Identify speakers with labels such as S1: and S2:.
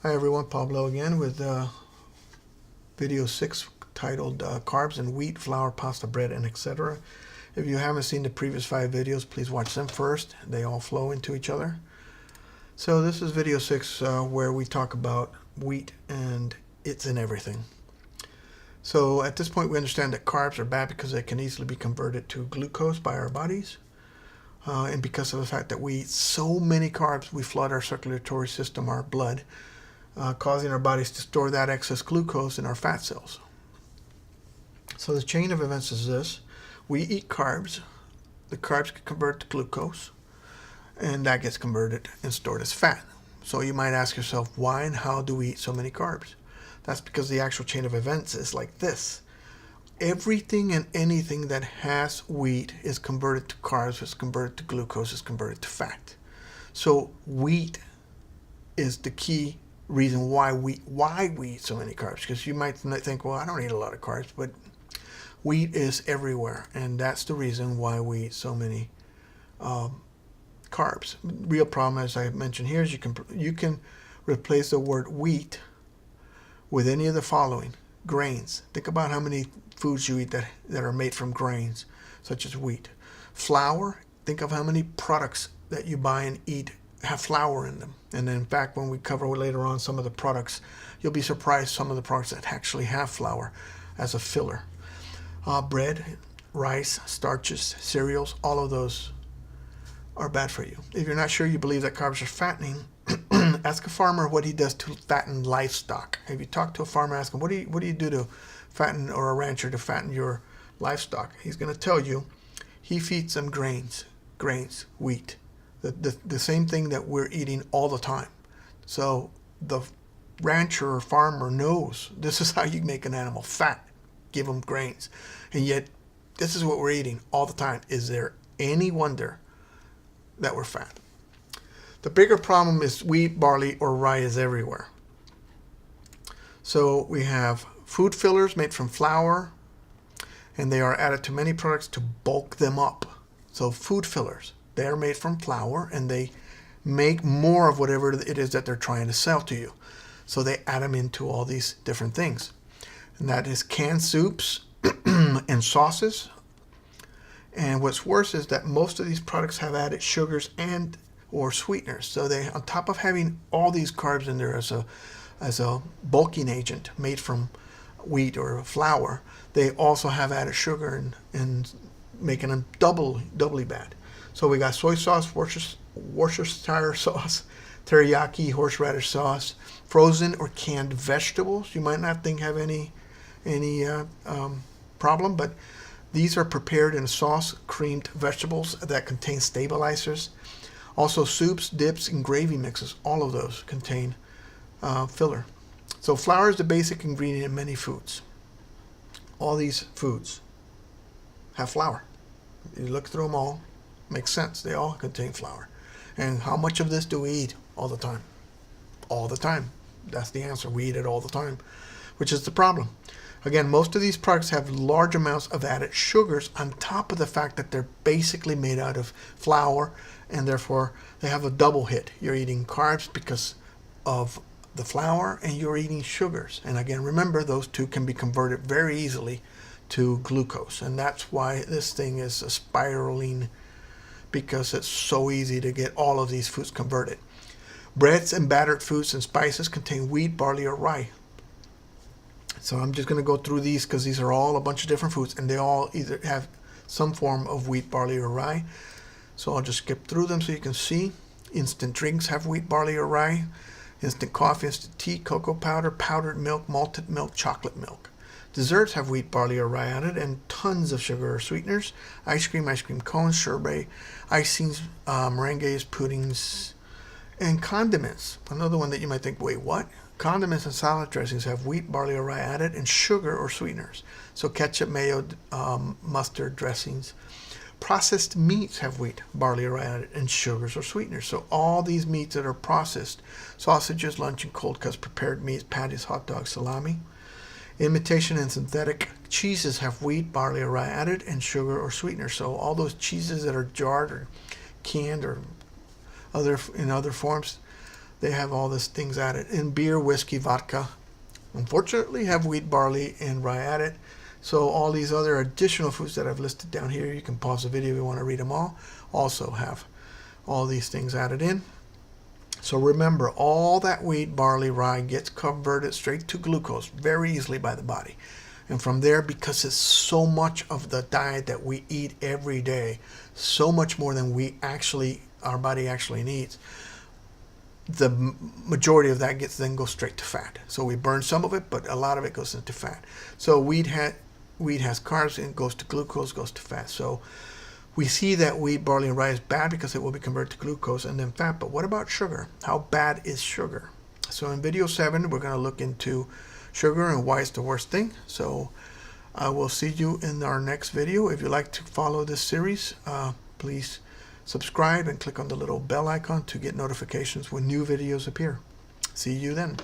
S1: Hi everyone, Pablo again with video 6 titled Carbs and Wheat, Flour, Pasta, Bread, and etc. If you haven't seen the previous 5 videos, please watch them first. They all flow into each other. So this is video 6 where we talk about wheat and it's in everything. So at this point we understand that carbs are bad because they can easily be converted to glucose by our bodies. And because of the fact that we eat so many carbs, we flood our circulatory system, our blood, causing our bodies to store that excess glucose in our fat cells. So the chain of events is this. We eat carbs. The carbs get converted to glucose, and that gets converted and stored as fat. So you might ask yourself, why and how do we eat so many carbs? That's because the actual chain of events is like this. Everything and anything that has wheat is converted to carbs, is converted to glucose, is converted to fat. So wheat is the key reason why we eat so many carbs, because you might think, well, I don't eat a lot of carbs, but wheat is everywhere, and that's the reason why we eat so many carbs. Real problem, as I mentioned here, is you can replace the word wheat with any of the following grains. Think about how many foods you eat that are made from grains, such as wheat. Flour, think of how many products that you buy and eat have flour in them. And then in fact, when we cover later on some of the products, you'll be surprised some of the products that actually have flour as a filler. Bread, rice, starches, cereals, all of those are bad for you. If you're not sure you believe that carbs are fattening, ask a farmer what he does to fatten livestock. If you talk to a farmer, ask him, what do you do to fatten, or a rancher to fatten your livestock? He's going to tell you he feeds them grains, wheat. The same thing that we're eating all the time. So the rancher or farmer knows this is how you make an animal fat. Give them grains. And yet this is what we're eating all the time. Is there any wonder that we're fat? The bigger problem is wheat, barley, or rye is everywhere. So we have food fillers made from flour, and they are added to many products to bulk them up. So food fillers, they are made from flour, and they make more of whatever it is that they're trying to sell to you. So they add them into all these different things. And that is canned soups and sauces. And what's worse is that most of these products have added sugars and or sweeteners. So they, on top of having all these carbs in there as a bulking agent made from wheat or flour, they also have added sugar and making them doubly bad. So we got soy sauce, Worcestershire sauce, teriyaki, horseradish sauce, frozen or canned vegetables. You might not think have any problem, but these are prepared in sauce creamed vegetables that contain stabilizers. Also soups, dips, and gravy mixes. All of those contain filler. So flour is the basic ingredient in many foods. All these foods have flour. You look through them all, makes sense. They all contain flour. And how much of this do we eat all the time? All the time. That's the answer. We eat it all the time, which is the problem. Again, most of these products have large amounts of added sugars on top of the fact that they're basically made out of flour, and therefore they have a double hit. You're eating carbs because of the flour, and you're eating sugars. And again, remember, those two can be converted very easily to glucose. And that's why this thing is spiraling, because it's so easy to get all of these foods converted. Breads and battered foods and spices contain wheat, barley, or rye. So I'm just going to go through these because these are all a bunch of different foods, and they all either have some form of wheat, barley, or rye. So I'll just skip through them so you can see. Instant drinks have wheat, barley, or rye. Instant coffee, instant tea, cocoa powder, powdered milk, malted milk, chocolate milk. Desserts have wheat, barley, or rye added, and tons of sugar or sweeteners. Ice cream cones, sherbet, icings, meringues, puddings, and condiments. Another one that you might think, wait, what? Condiments and salad dressings have wheat, barley, or rye added, and sugar or sweeteners. So ketchup, mayo, mustard dressings. Processed meats have wheat, barley, or rye added, and sugars or sweeteners. So all these meats that are processed, sausages, luncheon, cold cuts, prepared meats, patties, hot dogs, salami. Imitation and synthetic cheeses have wheat, barley, or rye added, and sugar or sweeteners. So all those cheeses that are jarred or canned or in other forms, they have all these things added. In beer, whiskey, vodka, unfortunately, have wheat, barley, and rye added. So all these other additional foods that I've listed down here, you can pause the video if you want to read them all, also have all these things added in. So remember, all that wheat, barley, rye gets converted straight to glucose very easily by the body. And from there, because it's so much of the diet that we eat every day, so much more than our body actually needs, the majority of that then goes straight to fat. So we burn some of it, but a lot of it goes into fat. So wheat has carbs and goes to glucose, goes to fat. So we see that wheat, barley, and rye is bad because it will be converted to glucose and then fat. But what about sugar? How bad is sugar? So in video 7, we're going to look into sugar and why it's the worst thing. So I will see you in our next video. If you like to follow this series, please subscribe and click on the little bell icon to get notifications when new videos appear. See you then.